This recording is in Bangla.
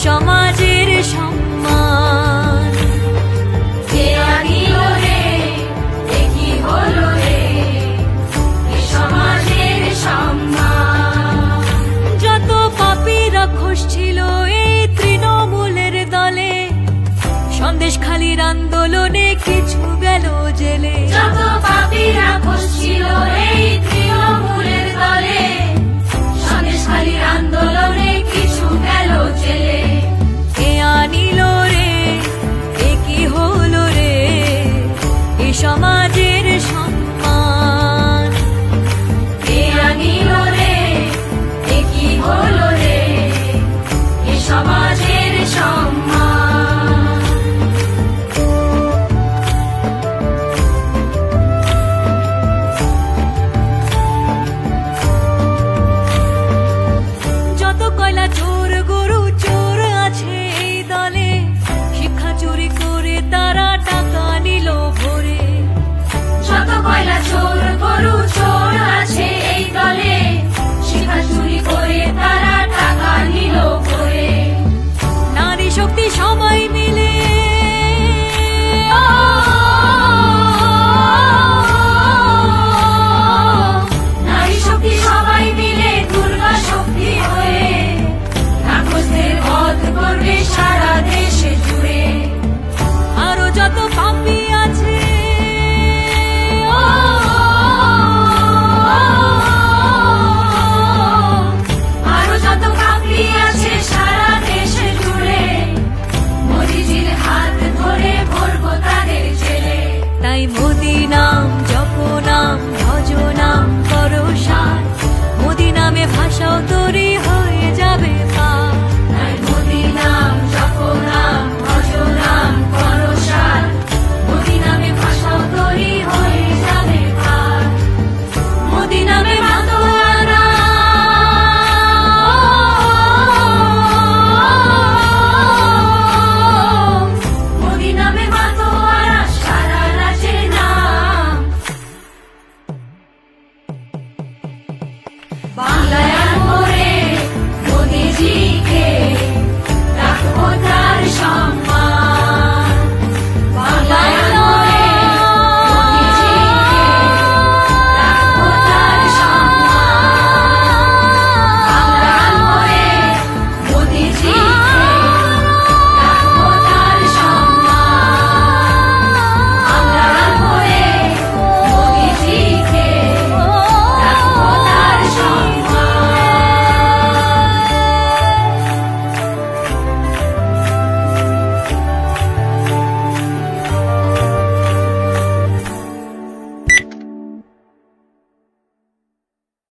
সমাজের সম্মান। কে আনিল রে, এ কি হলো রে, এ সমাজের সম্মান। যত পাপী রাক্ষস ছিল এই তৃণমূলের দলে, সন্দেশখালির আন্দোলনে কিছু গেল জেলে। যত পাপী রাক্ষস ছিল এই তৃণমূলের দলে, সন্দেশখালির আন্দোলনে কিছু গেল জেলে। কে আনিল রে, এ কি হলো রে, এ সমাজের সম্মান। কে আনিল রে, এ কি হলো রে, এ সমাজের সম্মান। যত কয়লা চোর গরু চোর আছে এই দলে, শিক্ষা চুরি করে তারা টাকা নিল ভরে। যত কয়লা চোর গরু চোর আছে এই দলে, শিক্ষা চুরি করে তারা টাকা নিল ভরে। নারী শক্তি সবাই মিলে, নারী শক্তি সবাই মিলে দুর্গা শক্তি হয়ে রাক্ষসদের বধ করবে সারা দেশে জুড়ে। আরো যত পাপী আছে, আরো যত পাপী আছে সারা দেশে জুড়ে, মোদিজির হাত ধরে ভরবো তাদের জেলে। তাই মোদি নাম জপ নাম ভজ নাম করো সার, মোদি নামে ভাষাও তো